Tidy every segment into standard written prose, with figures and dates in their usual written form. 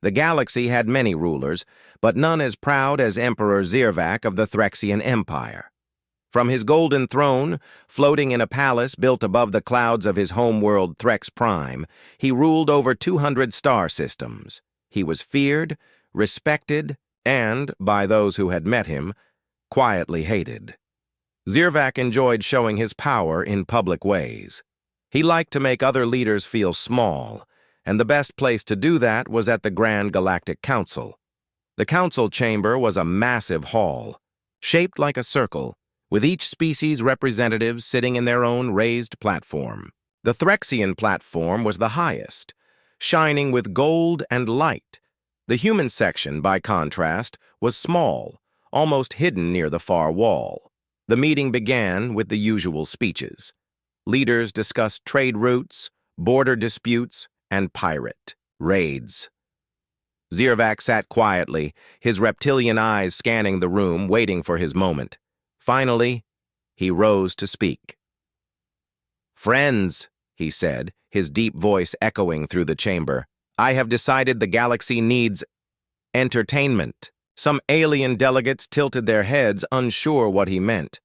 The galaxy had many rulers, but none as proud as Emperor Zirvac of the Threxian Empire. From his golden throne, floating in a palace built above the clouds of his homeworld Threx Prime, he ruled over 200 star systems. He was feared, respected, and, by those who had met him, quietly hated. Zirvac enjoyed showing his power in public ways. He liked to make other leaders feel small, and the best place to do that was at the Grand Galactic Council. The council chamber was a massive hall, shaped like a circle, with each species' representatives sitting in their own raised platform. The Threxian platform was the highest, shining with gold and light. The human section, by contrast, was small, almost hidden near the far wall. The meeting began with the usual speeches. Leaders discussed trade routes, border disputes, and pirate raids. Zirvac sat quietly, his reptilian eyes scanning the room, waiting for his moment. Finally, he rose to speak. "Friends," he said, his deep voice echoing through the chamber, "I have decided the galaxy needs entertainment." Some alien delegates tilted their heads, unsure what he meant.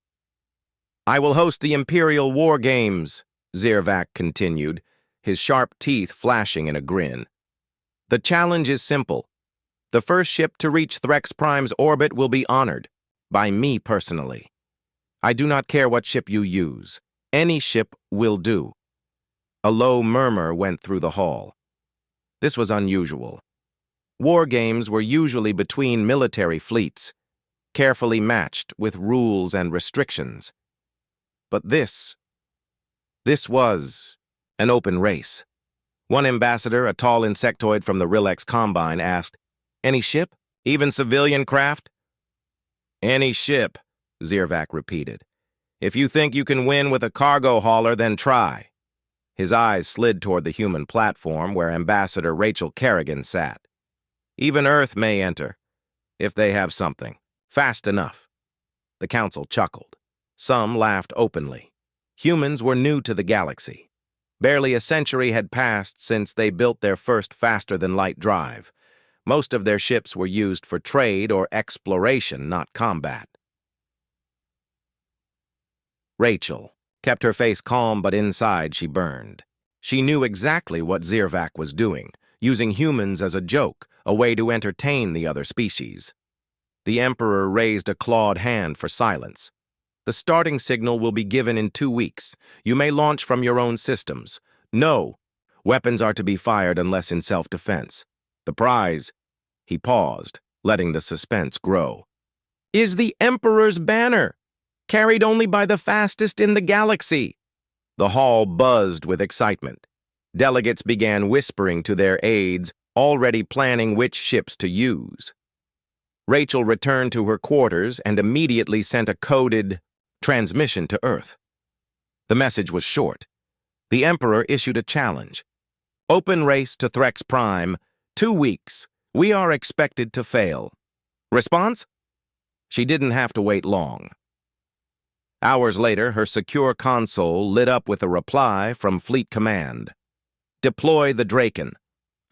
"I will host the Imperial War Games," Zirvac continued, his sharp teeth flashing in a grin. "The challenge is simple. The first ship to reach Threx Prime's orbit will be honored, by me personally. I do not care what ship you use. Any ship will do." A low murmur went through the hall. This was unusual. War games were usually between military fleets, carefully matched with rules and restrictions. But this was an open race. One ambassador, a tall insectoid from the Rilex Combine, asked, "Any ship? Even civilian craft?" "Any ship," Zirvac repeated. "If you think you can win with a cargo hauler, then try." His eyes slid toward the human platform where Ambassador Rachel Kerrigan sat. "Even Earth may enter, if they have something. Fast enough." The council chuckled. Some laughed openly. Humans were new to the galaxy. Barely a century had passed since they built their first faster-than-light drive. Most of their ships were used for trade or exploration, not combat. Rachel kept her face calm, but inside she burned. She knew exactly what Zirvac was doing, using humans as a joke, a way to entertain the other species. The Emperor raised a clawed hand for silence. "The starting signal will be given in 2 weeks. You may launch from your own systems. No, weapons are to be fired unless in self-defense. The prize—" He paused, letting the suspense grow. "Is the Emperor's banner, carried only by the fastest in the galaxy." The hall buzzed with excitement. Delegates began whispering to their aides, already planning which ships to use. Rachel returned to her quarters and immediately sent a coded transmission to Earth. The message was short. The Emperor issued a challenge. "Open race to Threx Prime, 2 weeks. We are expected to fail." Response? She didn't have to wait long. Hours later, her secure console lit up with a reply from Fleet Command. "Deploy the Dracon.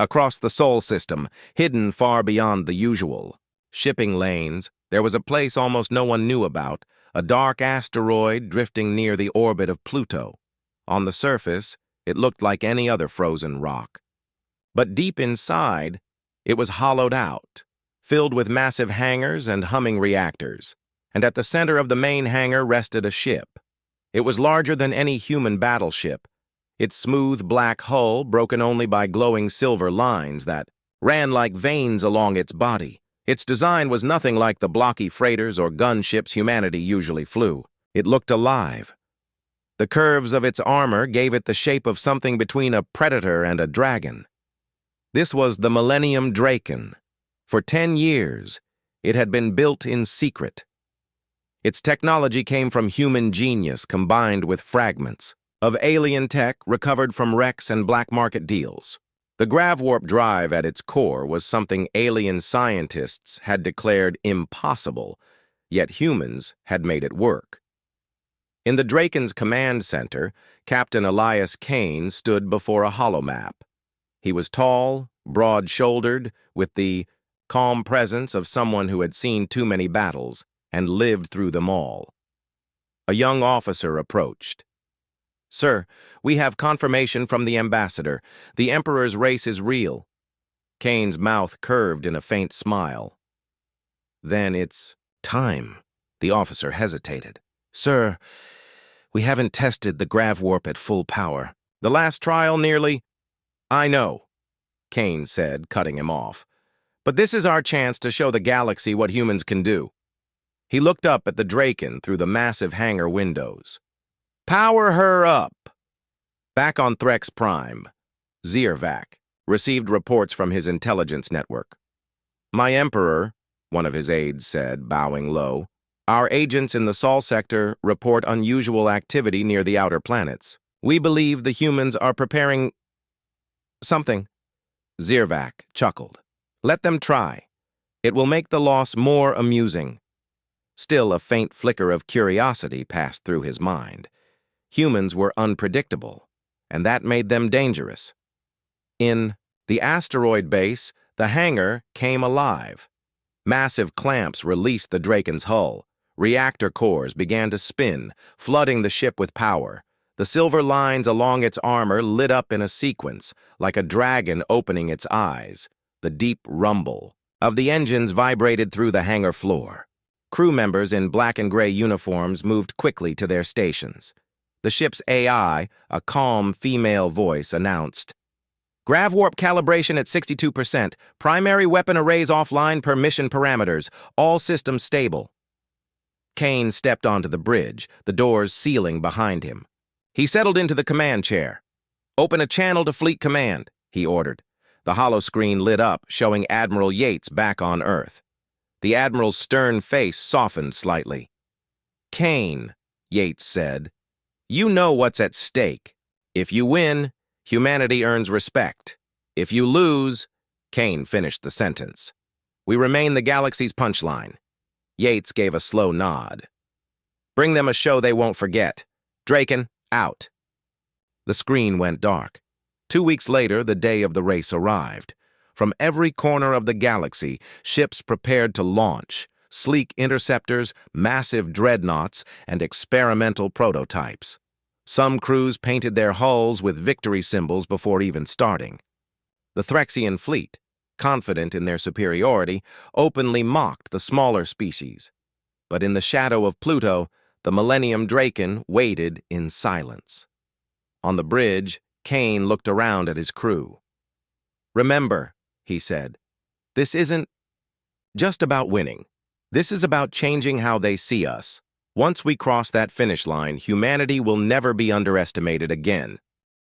Across the Sol system, hidden far beyond the usual. Shipping lanes, there was a place almost no one knew about, a dark asteroid drifting near the orbit of Pluto. On the surface, it looked like any other frozen rock. But deep inside, it was hollowed out, filled with massive hangars and humming reactors. And at the center of the main hangar rested a ship. It was larger than any human battleship, its smooth black hull broken only by glowing silver lines that ran like veins along its body. Its design was nothing like the blocky freighters or gunships humanity usually flew. It looked alive. The curves of its armor gave it the shape of something between a predator and a dragon. This was the Millennium Dracon. For 10 years, it had been built in secret. Its technology came from human genius combined with fragments of alien tech recovered from wrecks and black market deals. The grav-warp drive at its core was something alien scientists had declared impossible, yet humans had made it work. In the Dracon's command center, Captain Elias Kane stood before a holomap. He was tall, broad-shouldered, with the calm presence of someone who had seen too many battles and lived through them all. A young officer approached. "Sir, we have confirmation from the ambassador. The Emperor's race is real." Kane's mouth curved in a faint smile. "Then it's time." The officer hesitated. "Sir, we haven't tested the grav warp at full power. The last trial nearly—" "I know," Kane said, cutting him off. "But this is our chance to show the galaxy what humans can do." He looked up at the Dracon through the massive hangar windows. "Power her up!" Back on Threx Prime, Zirvac received reports from his intelligence network. "My Emperor," one of his aides said, bowing low, "our agents in the Sol sector report unusual activity near the outer planets. We believe the humans are preparing something." Zirvac chuckled. "Let them try. It will make the loss more amusing." Still, a faint flicker of curiosity passed through his mind. Humans were unpredictable, and that made them dangerous. In the asteroid base, the hangar came alive. Massive clamps released the Dracon's hull. Reactor cores began to spin, flooding the ship with power. The silver lines along its armor lit up in a sequence, like a dragon opening its eyes. The deep rumble of the engines vibrated through the hangar floor. Crew members in black and gray uniforms moved quickly to their stations. The ship's AI, a calm female voice, announced, "Grav warp calibration at 62%. Primary weapon arrays offline per mission parameters. All systems stable." Kane stepped onto the bridge, the doors sealing behind him. He settled into the command chair. "Open a channel to Fleet Command," he ordered. The holoscreen lit up, showing Admiral Yates back on Earth. The Admiral's stern face softened slightly. "Kane," Yates said, "you know what's at stake. If you win, humanity earns respect. If you lose—" Kane finished the sentence. "We remain the galaxy's punchline." Yates gave a slow nod. "Bring them a show they won't forget. Dracon, out." The screen went dark. 2 weeks later, the day of the race arrived. From every corner of the galaxy, ships prepared to launch, sleek interceptors, massive dreadnoughts, and experimental prototypes. Some crews painted their hulls with victory symbols before even starting. The Threxian fleet, confident in their superiority, openly mocked the smaller species. But in the shadow of Pluto, the Millennium Dracon waited in silence. On the bridge, Kane looked around at his crew. "Remember," he said, "this isn't just about winning. This is about changing how they see us. Once we cross that finish line, humanity will never be underestimated again."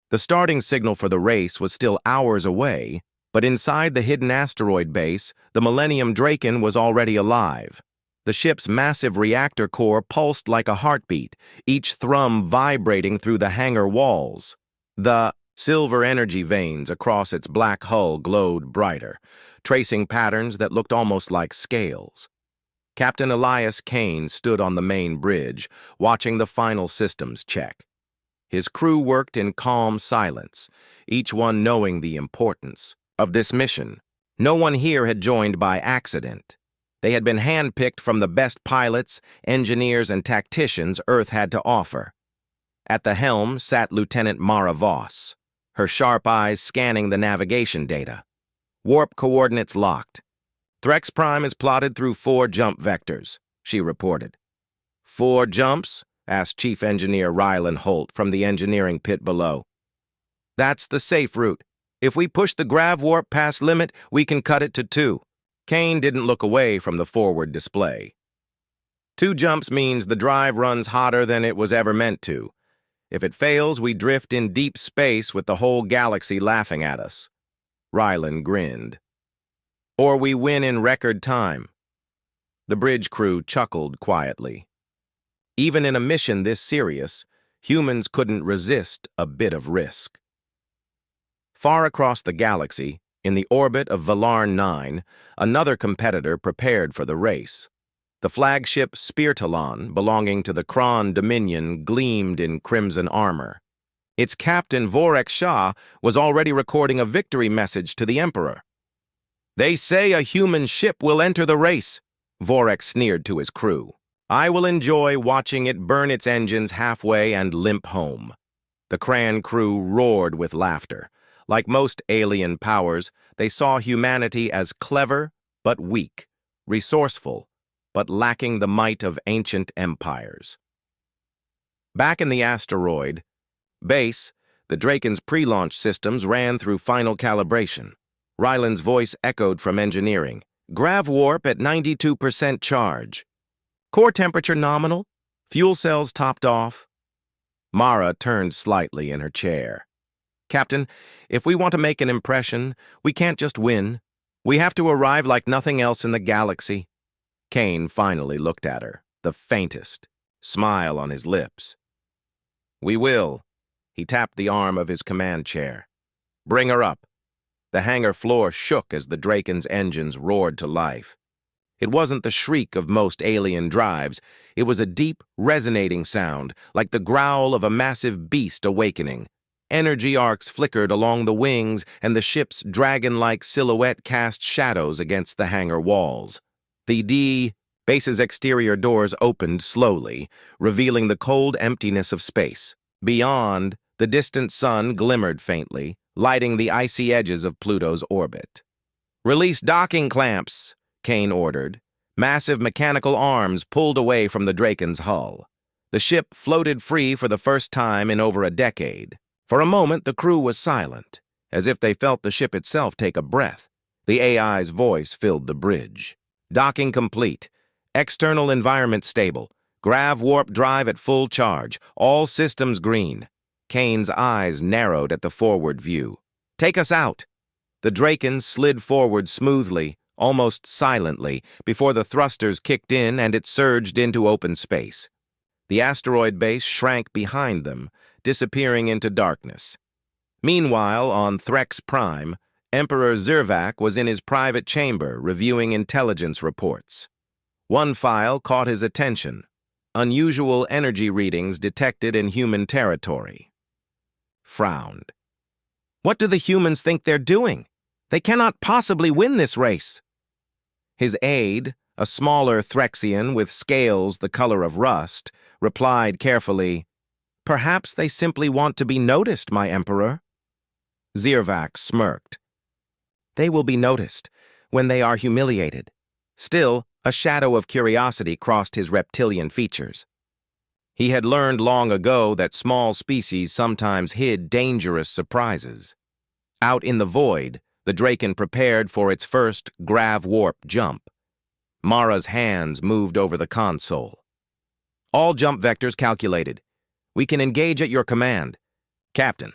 The starting signal for the race was still hours away, but inside the hidden asteroid base, the Millennium Dracon was already alive. The ship's massive reactor core pulsed like a heartbeat, each thrum vibrating through the hangar walls. The silver energy veins across its black hull glowed brighter, tracing patterns that looked almost like scales. Captain Elias Kane stood on the main bridge, watching the final systems check. His crew worked in calm silence, each one knowing the importance of this mission. No one here had joined by accident. They had been handpicked from the best pilots, engineers, and tacticians Earth had to offer. At the helm sat Lieutenant Mara Voss, her sharp eyes scanning the navigation data. "Warp coordinates locked. Threx Prime is plotted through 4 jump vectors," she reported. "4 jumps?" asked Chief Engineer Rylan Holt from the engineering pit below. "That's the safe route. If we push the grav warp past limit, we can cut it to 2. Kane didn't look away from the forward display. "2 jumps means the drive runs hotter than it was ever meant to. If it fails, we drift in deep space with the whole galaxy laughing at us." Rylan grinned. "Or we win in record time." The bridge crew chuckled quietly. Even in a mission this serious, humans couldn't resist a bit of risk. Far across the galaxy, in the orbit of Valarn 9, another competitor prepared for the race. The flagship Speartalon, belonging to the Kron Dominion, gleamed in crimson armor. Its captain, Vorek Shah, was already recording a victory message to the Emperor. "They say a human ship will enter the race," Vorek sneered to his crew. "I will enjoy watching it burn its engines halfway and limp home." The Cran crew roared with laughter. Like most alien powers, they saw humanity as clever but weak, resourceful but lacking the might of ancient empires. Back in the asteroid base, the Dracon's pre-launch systems ran through final calibration. Ryland's voice echoed from engineering. "Grav warp at 92% charge. Core temperature nominal. Fuel cells topped off." Mara turned slightly in her chair. "Captain, if we want to make an impression, we can't just win. We have to arrive like nothing else in the galaxy." Kane finally looked at her, the faintest smile on his lips. "We will." He tapped the arm of his command chair. "Bring her up." The hangar floor shook as the Dracon's engines roared to life. It wasn't the shriek of most alien drives. It was a deep, resonating sound, like the growl of a massive beast awakening. Energy arcs flickered along the wings, and the ship's dragon-like silhouette cast shadows against the hangar walls. The base's exterior doors opened slowly, revealing the cold emptiness of space. Beyond, the distant sun glimmered faintly, lighting the icy edges of Pluto's orbit. "Release docking clamps," Kane ordered. Massive mechanical arms pulled away from the Dracon's hull. The ship floated free for the first time in over a decade. For a moment, the crew was silent, as if they felt the ship itself take a breath. The AI's voice filled the bridge. "Docking complete. External environment stable. Grav warp drive at full charge. All systems green." Kane's eyes narrowed at the forward view. "Take us out." The Dracon slid forward smoothly, almost silently, before the thrusters kicked in and it surged into open space. The asteroid base shrank behind them, disappearing into darkness. Meanwhile, on Threx Prime, Emperor Zirvac was in his private chamber reviewing intelligence reports. One file caught his attention: unusual energy readings detected in human territory. Frowned. "What do the humans think they're doing? They cannot possibly win this race." His aide, a smaller Threxian with scales the color of rust, replied carefully, "Perhaps they simply want to be noticed, my Emperor." Zirvac smirked. "They will be noticed when they are humiliated." Still, a shadow of curiosity crossed his reptilian features. He had learned long ago that small species sometimes hid dangerous surprises. Out in the void, the Dracon prepared for its first grav warp jump. Mara's hands moved over the console. "All jump vectors calculated. We can engage at your command." "Captain."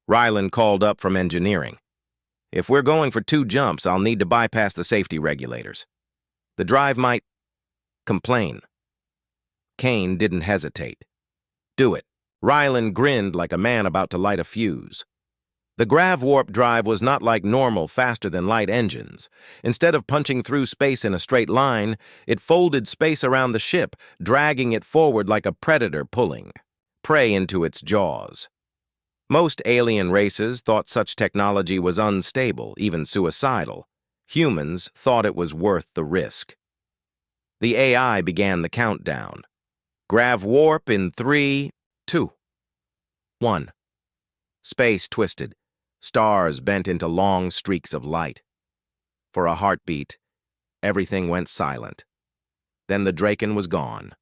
Ryland called up from engineering. "If we're going for 2 jumps, I'll need to bypass the safety regulators. The drive might complain." Kane didn't hesitate. "Do it." Ryland grinned like a man about to light a fuse. The grav warp drive was not like normal faster-than-light engines. Instead of punching through space in a straight line, it folded space around the ship, dragging it forward like a predator pulling prey into its jaws. Most alien races thought such technology was unstable, even suicidal. Humans thought it was worth the risk. The AI began the countdown. Grav warp in 3, 2, 1. Space twisted. Stars bent into long streaks of light. For a heartbeat, everything went silent. Then the Dracon was gone.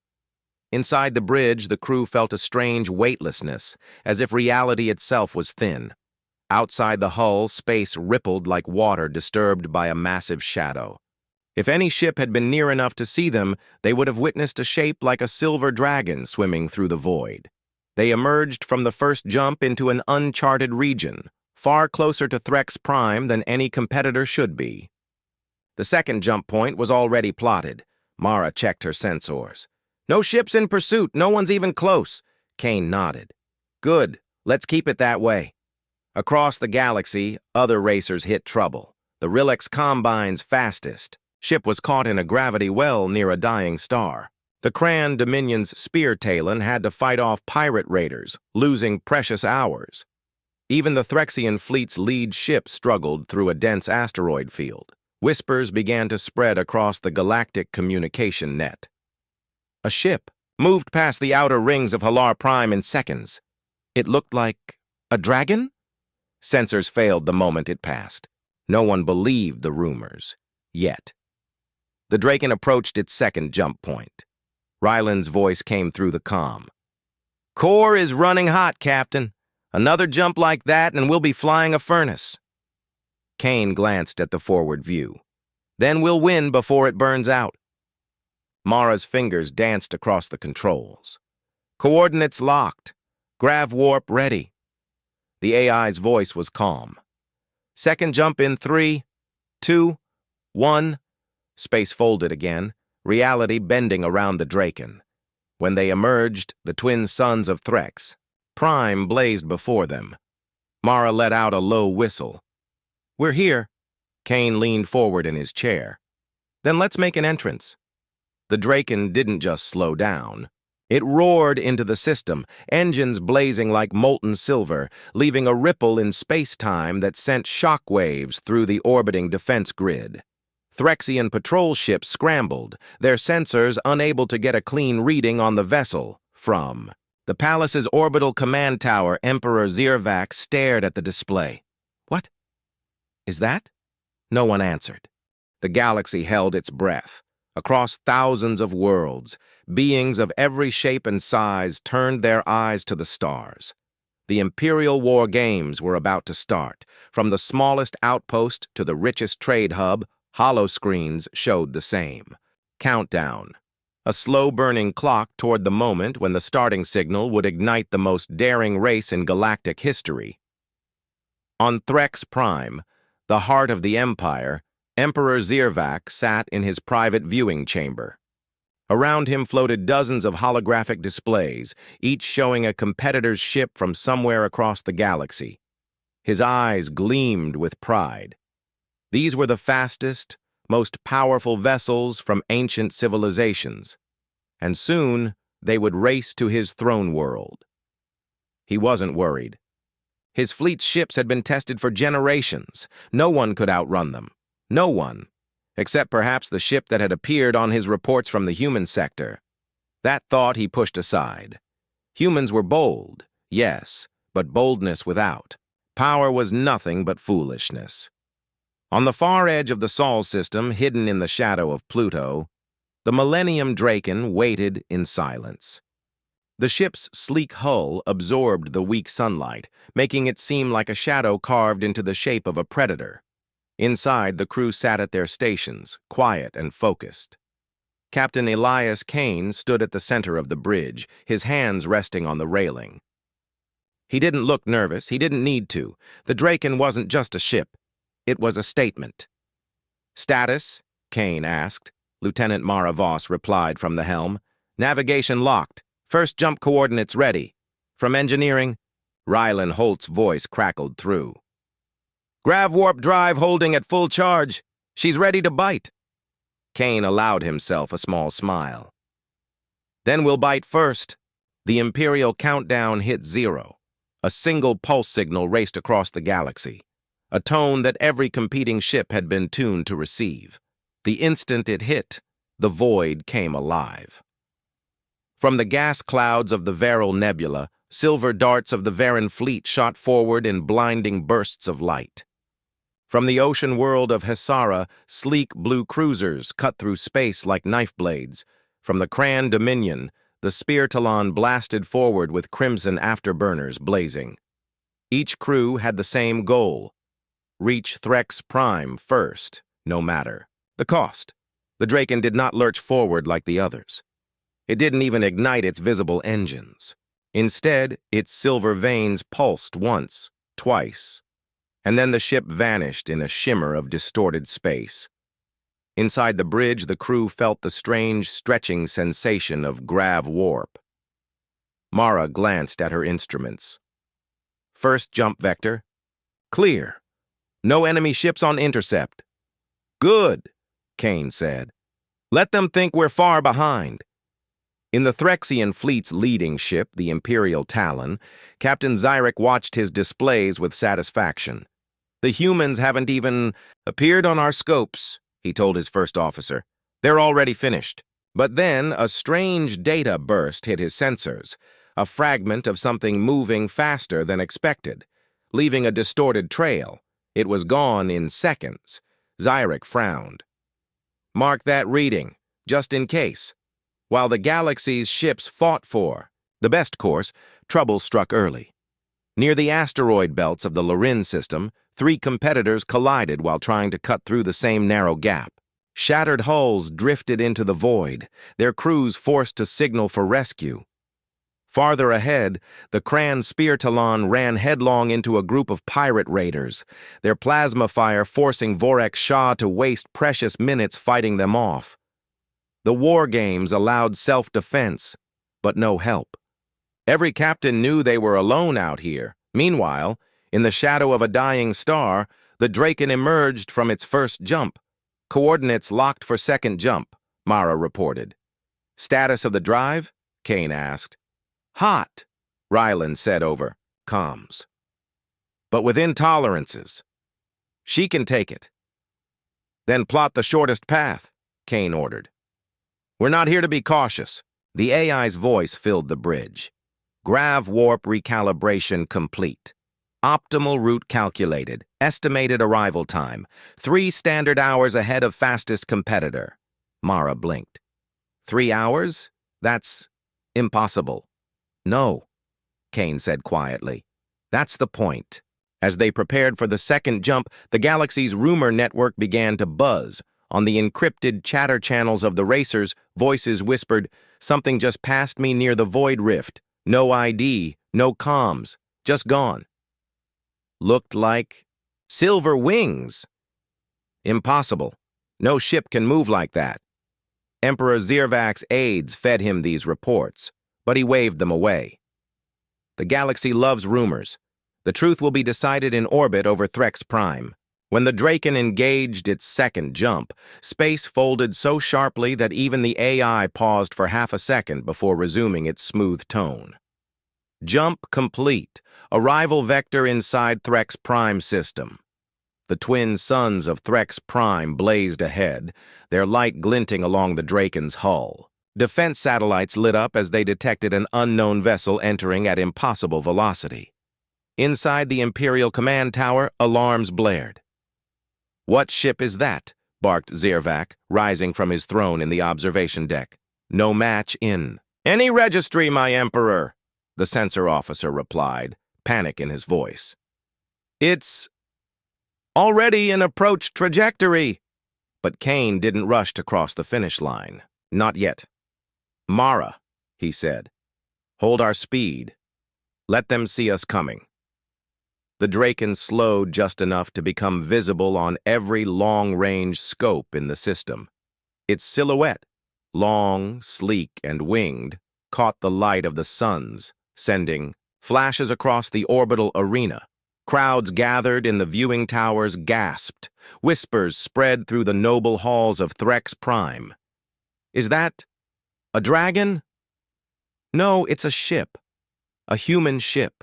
Inside the bridge, the crew felt a strange weightlessness, as if reality itself was thin. Outside the hull, space rippled like water disturbed by a massive shadow. If any ship had been near enough to see them, they would have witnessed a shape like a silver dragon swimming through the void. They emerged from the first jump into an uncharted region, far closer to Threx Prime than any competitor should be. The second jump point was already plotted. Mara checked her sensors. "No ships in pursuit, no one's even close." Kane nodded. "Good, let's keep it that way." Across the galaxy, other racers hit trouble. The Rilex Combine's fastest ship was caught in a gravity well near a dying star. The Cran Dominion's spear talon had to fight off pirate raiders, losing precious hours. Even the Threxian fleet's lead ship struggled through a dense asteroid field. Whispers began to spread across the galactic communication net. A ship moved past the outer rings of Halar Prime in seconds. It looked like a dragon? Sensors failed the moment it passed. No one believed the rumors. Yet. The Dracon approached its second jump point. Ryland's voice came through the comm. "Core is running hot, Captain. Another jump like that and we'll be flying a furnace." Kane glanced at the forward view. "Then we'll win before it burns out." Mara's fingers danced across the controls. "Coordinates locked. Grav warp ready." The AI's voice was calm. "Second jump in 3, 2, 1. Space folded again, reality bending around the Dracon. When they emerged, the twin sons of Threx, Prime blazed before them. Mara let out a low whistle. "We're here." Kane leaned forward in his chair. "Then let's make an entrance." The Dracon didn't just slow down. It roared into the system, engines blazing like molten silver, leaving a ripple in space-time that sent shockwaves through the orbiting defense grid. Threxian patrol ships scrambled, their sensors unable to get a clean reading on the vessel. From the palace's orbital command tower, Emperor Zirvac stared at the display. "What is that?" No one answered. The galaxy held its breath. Across thousands of worlds, beings of every shape and size turned their eyes to the stars. The Imperial War Games were about to start. From the smallest outpost to the richest trade hub, holoscreens showed the same. Countdown. A slow-burning clock toward the moment when the starting signal would ignite the most daring race in galactic history. On Threx Prime, the heart of the Empire, Emperor Zirvac sat in his private viewing chamber. Around him floated dozens of holographic displays, each showing a competitor's ship from somewhere across the galaxy. His eyes gleamed with pride. These were the fastest, most powerful vessels from ancient civilizations, and soon they would race to his throne world. He wasn't worried. His fleet's ships had been tested for generations. No one could outrun them. No one, except perhaps the ship that had appeared on his reports from the human sector. That thought he pushed aside. Humans were bold, yes, but boldness without. Power was nothing but foolishness. On the far edge of the Sol system, hidden in the shadow of Pluto, the Millennium Dracon waited in silence. The ship's sleek hull absorbed the weak sunlight, making it seem like a shadow carved into the shape of a predator. Inside, the crew sat at their stations, quiet and focused. Captain Elias Kane stood at the center of the bridge, his hands resting on the railing. He didn't look nervous. He didn't need to. The Dracon wasn't just a ship. It was a statement. "Status?" Kane asked. Lieutenant Mara Voss replied from the helm. "Navigation locked. First jump coordinates ready." From engineering, Rylan Holt's voice crackled through. "Grav warp drive holding at full charge. She's ready to bite." Kane allowed himself a small smile. "Then we'll bite first." The Imperial countdown hit 0. A single pulse signal raced across the galaxy, a tone that every competing ship had been tuned to receive. The instant it hit, the void came alive. From the gas clouds of the Veral Nebula, silver darts of the Varan fleet shot forward in blinding bursts of light. From the ocean world of Hesara, sleek blue cruisers cut through space like knife blades. From the Cran Dominion, the spear talon blasted forward with crimson afterburners blazing. Each crew had the same goal: reach Threx Prime first, no matter the cost. The Dracon did not lurch forward like the others. It didn't even ignite its visible engines. Instead, its silver veins pulsed once, twice, and then the ship vanished in a shimmer of distorted space. Inside the bridge, the crew felt the strange, stretching sensation of grav warp. Mara glanced at her instruments. First jump vector. Clear. No enemy ships on intercept. Good, Kane said. Let them think we're far behind. In the Threxian fleet's leading ship, the Imperial Talon, Captain Zyrek watched his displays with satisfaction. "The humans haven't even appeared on our scopes," he told his first officer. "They're already finished." But then a strange data burst hit his sensors, a fragment of something moving faster than expected, leaving a distorted trail. It was gone in seconds. Zyrek frowned. "Mark that reading, just in case." While the galaxy's ships fought for the best course, trouble struck early. Near the asteroid belts of the Lorin system, 3 competitors collided while trying to cut through the same narrow gap. Shattered hulls drifted into the void, their crews forced to signal for rescue. Farther ahead, the Kran Spear Talon ran headlong into a group of pirate raiders, their plasma fire forcing Vorek Shah to waste precious minutes fighting them off. The war games allowed self-defense, but no help. Every captain knew they were alone out here. Meanwhile, in the shadow of a dying star, the Dracon emerged from its first jump. "Coordinates locked for second jump," Mara reported. "Status of the drive?" Kane asked. "Hot," Ryland said over comms. "But within tolerances. She can take it." "Then plot the shortest path," Kane ordered. "We're not here to be cautious." The AI's voice filled the bridge. "Grav warp recalibration complete. Optimal route calculated. Estimated arrival time. 3 standard hours ahead of fastest competitor." Mara blinked. 3 hours? That's impossible." "No," Kane said quietly. "That's the point." As they prepared for the second jump, the galaxy's rumor network began to buzz. On the encrypted chatter channels of the racers, voices whispered, "Something just passed me near the void rift. No ID, no comms, just gone." "Looked like silver wings." "Impossible. No ship can move like that." Emperor Zirvak's aides fed him these reports, but he waved them away. "The galaxy loves rumors. The truth will be decided in orbit over Threx Prime." When the Dracon engaged its second jump, space folded so sharply that even the AI paused for half a second before resuming its smooth tone. "Jump complete. Arrival vector inside Threx Prime system." The twin suns of Threx Prime blazed ahead, their light glinting along the Dracon's hull. Defense satellites lit up as they detected an unknown vessel entering at impossible velocity. Inside the Imperial Command Tower, alarms blared. "What ship is that?" barked Zirvak, rising from his throne in the observation deck. "No match in." "Any registry, my Emperor," the sensor officer replied, panic in his voice. "It's already in approach trajectory." But Kane didn't rush to cross the finish line. "Not yet." "Mara," he said, "hold our speed. Let them see us coming." The Dracon slowed just enough to become visible on every long-range scope in the system. Its silhouette, long, sleek, and winged, caught the light of the suns, sending flashes across the orbital arena. Crowds gathered in the viewing towers gasped. Whispers spread through the noble halls of Threx Prime. "Is that a dragon?" "No, it's a ship. A human ship."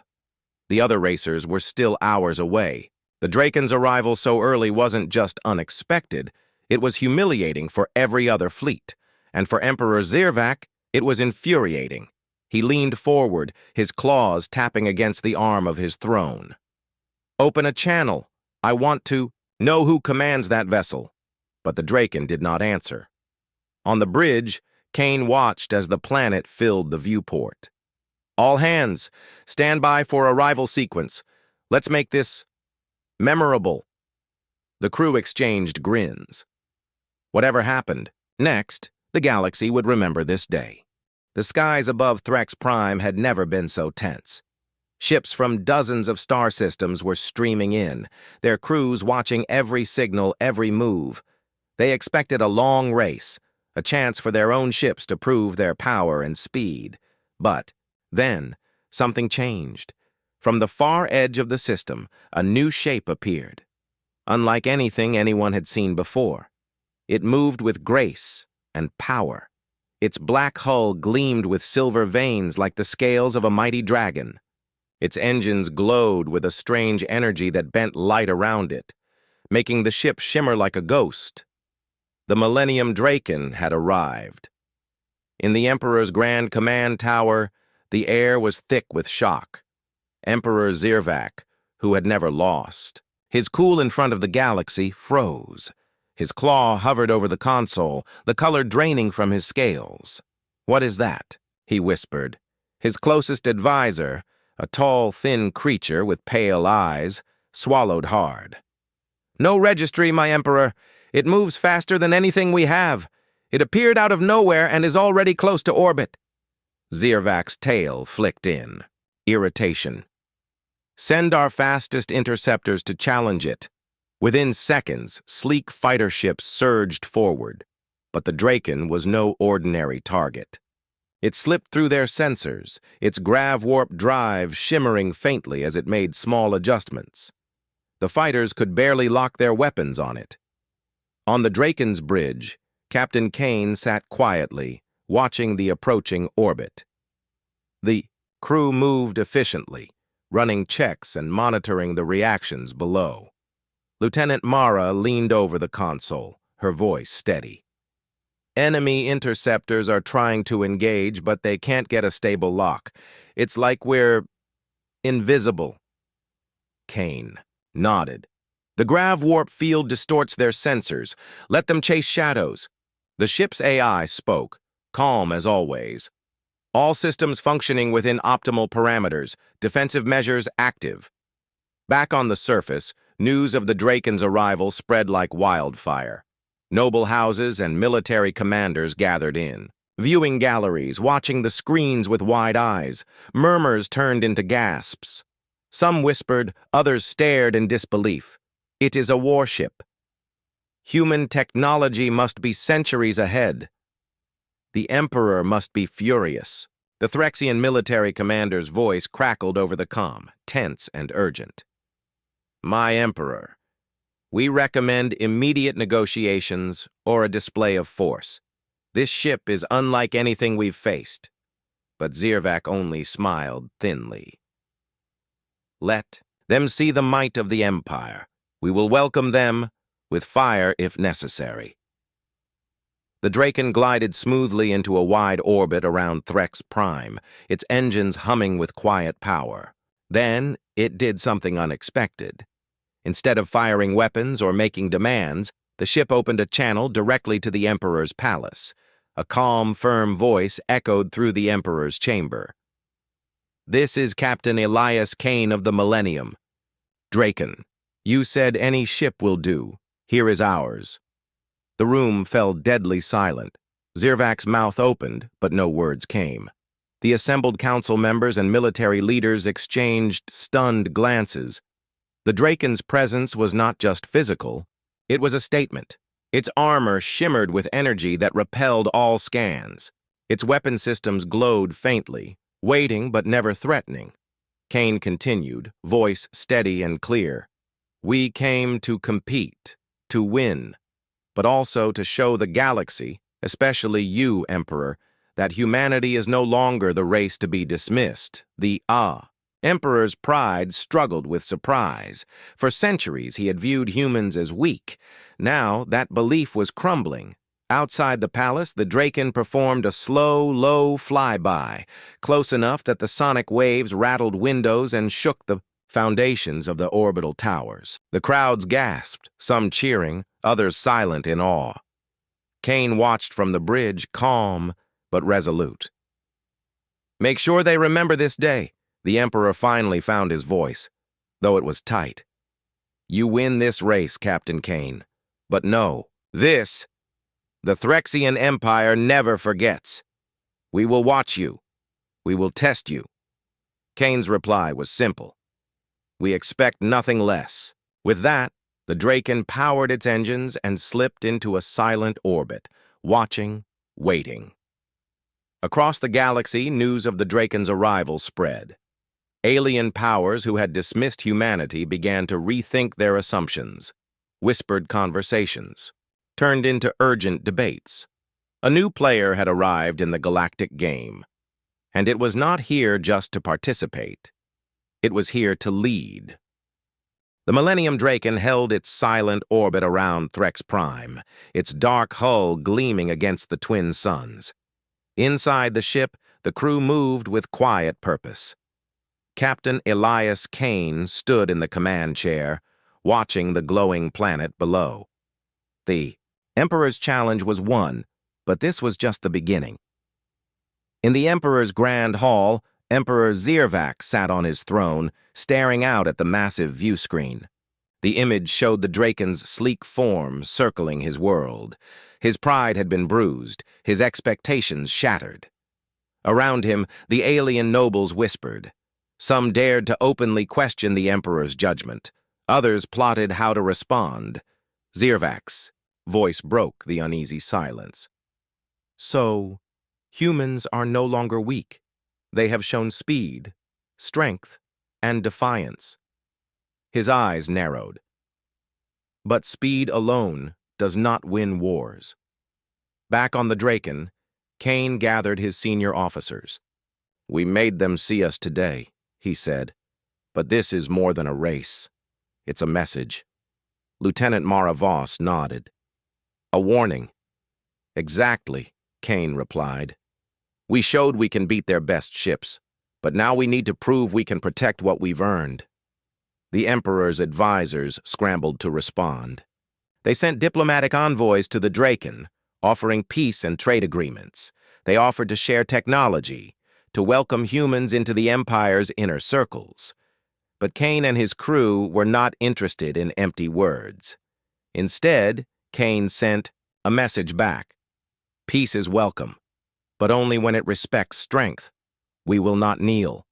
The other racers were still hours away. The Dracon's arrival so early wasn't just unexpected, it was humiliating for every other fleet. And for Emperor Zirvak, it was infuriating. He leaned forward, his claws tapping against the arm of his throne. "Open a channel. I want to know who commands that vessel." But the Dracon did not answer. On the bridge, Kane watched as the planet filled the viewport. "All hands, stand by for arrival sequence. Let's make this memorable." The crew exchanged grins. Whatever happened next, the galaxy would remember this day. The skies above Threx Prime had never been so tense. Ships from dozens of star systems were streaming in, their crews watching every signal, every move. They expected a long race, a chance for their own ships to prove their power and speed. But then, something changed. From the far edge of the system, a new shape appeared. Unlike anything anyone had seen before, it moved with grace and power. Its black hull gleamed with silver veins like the scales of a mighty dragon. Its engines glowed with a strange energy that bent light around it, making the ship shimmer like a ghost. The Millennium Dracon had arrived. In the Emperor's Grand Command Tower, the air was thick with shock. Emperor Zirvac, who had never lost. His cool in front of the galaxy froze. His claw hovered over the console, the color draining from his scales. "What is that?" he whispered. His closest advisor, a tall, thin creature with pale eyes, swallowed hard. "No registry, my Emperor. It moves faster than anything we have. It appeared out of nowhere and is already close to orbit." Zirvac's tail flicked in. Irritation. "Send our fastest interceptors to challenge it." Within seconds, sleek fighter ships surged forward, but the Dracon was no ordinary target. It slipped through their sensors, its grav-warp drive shimmering faintly as it made small adjustments. The fighters could barely lock their weapons on it. On the Dracon's bridge, Captain Kane sat quietly, watching the approaching orbit. The crew moved efficiently, running checks and monitoring the reactions below. Lieutenant Mara leaned over the console, her voice steady. "Enemy interceptors are trying to engage, but they can't get a stable lock. It's like we're invisible." Kane nodded. "The grav-warp field distorts their sensors. Let them chase shadows." The ship's AI spoke, calm as always. "All systems functioning within optimal parameters. Defensive measures active." Back on the surface, news of the Dracon's arrival spread like wildfire. Noble houses and military commanders gathered in. Viewing galleries, watching the screens with wide eyes. Murmurs turned into gasps. Some whispered, others stared in disbelief. "It is a warship. Human technology must be centuries ahead. The Emperor must be furious." The Threxian military commander's voice crackled over the comm, tense and urgent. "My Emperor, we recommend immediate negotiations or a display of force. This ship is unlike anything we've faced." But Zirvac only smiled thinly. "Let them see the might of the Empire. We will welcome them with fire if necessary." The Dracon glided smoothly into a wide orbit around Threx Prime, its engines humming with quiet power. Then it did something unexpected. Instead of firing weapons or making demands, the ship opened a channel directly to the Emperor's palace. A calm, firm voice echoed through the Emperor's chamber. "This is Captain Elias Kane of the Millennium. Dracon, you said any ship will do. Here is ours." The room fell deadly silent. Zirvac's mouth opened, but no words came. The assembled council members and military leaders exchanged stunned glances. The Dracon's presence was not just physical, it was a statement. Its armor shimmered with energy that repelled all scans. Its weapon systems glowed faintly, waiting but never threatening. Kane continued, voice steady and clear. "We came to compete, to win, but also to show the galaxy, especially you, Emperor, that humanity is no longer the race to be dismissed, the Emperor's pride struggled with surprise. For centuries, he had viewed humans as weak. Now, that belief was crumbling. Outside the palace, the Dracon performed a slow, low flyby, close enough that the sonic waves rattled windows and shook the foundations of the orbital towers. The crowds gasped, some cheering, others silent in awe. Kane watched from the bridge, calm but resolute. "Make sure they remember this day." The Emperor finally found his voice, though it was tight. "You win this race, Captain Kane. But no, the Threxian Empire never forgets. We will watch you. We will test you." Kane's reply was simple. "We expect nothing less." With that, the Dracon powered its engines and slipped into a silent orbit, watching, waiting. Across the galaxy, news of the Dracon's arrival spread. Alien powers who had dismissed humanity began to rethink their assumptions. Whispered conversations turned into urgent debates. A new player had arrived in the galactic game, and it was not here just to participate. It was here to lead. The Millennium Dracon held its silent orbit around Threx Prime, its dark hull gleaming against the twin suns. Inside the ship, the crew moved with quiet purpose. Captain Elias Kane stood in the command chair, watching the glowing planet below. The Emperor's challenge was won, but this was just the beginning. In the Emperor's grand hall, Emperor Zirvac sat on his throne, staring out at the massive view screen. The image showed the Dracon's sleek form circling his world. His pride had been bruised, his expectations shattered. Around him, the alien nobles whispered. Some dared to openly question the Emperor's judgment. Others plotted how to respond. Zirvac's voice broke the uneasy silence. So, humans are no longer weak. They have shown speed, strength, and defiance. His eyes narrowed. But speed alone does not win wars. Back on the Dracon, Kane gathered his senior officers. "We made them see us today," he said. "But this is more than a race. It's a message." Lieutenant Mara Voss nodded. "A warning." "Exactly," Kane replied. "We showed we can beat their best ships, but now we need to prove we can protect what we've earned." The Emperor's advisors scrambled to respond. They sent diplomatic envoys to the Dracon, offering peace and trade agreements. They offered to share technology, to welcome humans into the Empire's inner circles. But Kane and his crew were not interested in empty words. Instead, Kane sent a message back. "Peace is welcome, but only when it respects strength. We will not kneel."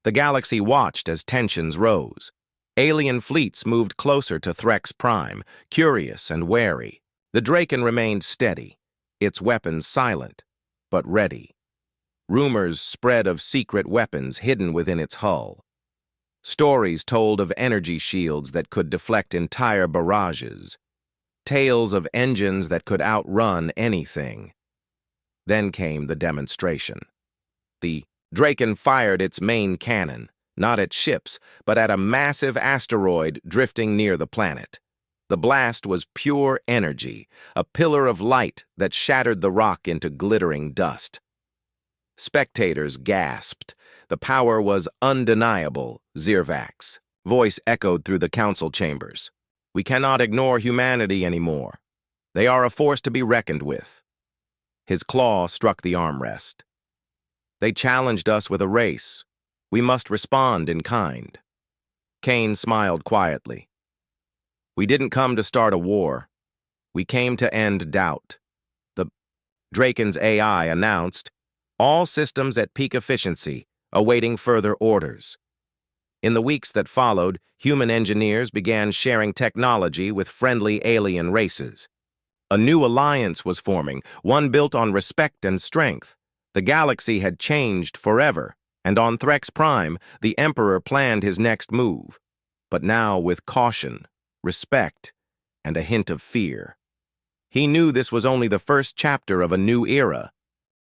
The galaxy watched as tensions rose. Alien fleets moved closer to Threx Prime, curious and wary. The Dracon remained steady, its weapons silent, but ready. Rumors spread of secret weapons hidden within its hull. Stories told of energy shields that could deflect entire barrages. Tales of engines that could outrun anything. Then came the demonstration. The Dracon fired its main cannon, not at ships, but at a massive asteroid drifting near the planet. The blast was pure energy, a pillar of light that shattered the rock into glittering dust. Spectators gasped. The power was undeniable, Zirvac's voice echoed through the council chambers. "We cannot ignore humanity anymore. They are a force to be reckoned with." His claw struck the armrest. "They challenged us with a race. We must respond in kind." Kane smiled quietly. "We didn't come to start a war. We came to end doubt." The Dracon's AI announced, "All systems at peak efficiency, awaiting further orders." In the weeks that followed, human engineers began sharing technology with friendly alien races. A new alliance was forming, one built on respect and strength. The galaxy had changed forever, and on Threx Prime, the Emperor planned his next move. But now with caution, respect, and a hint of fear. He knew this was only the first chapter of a new era,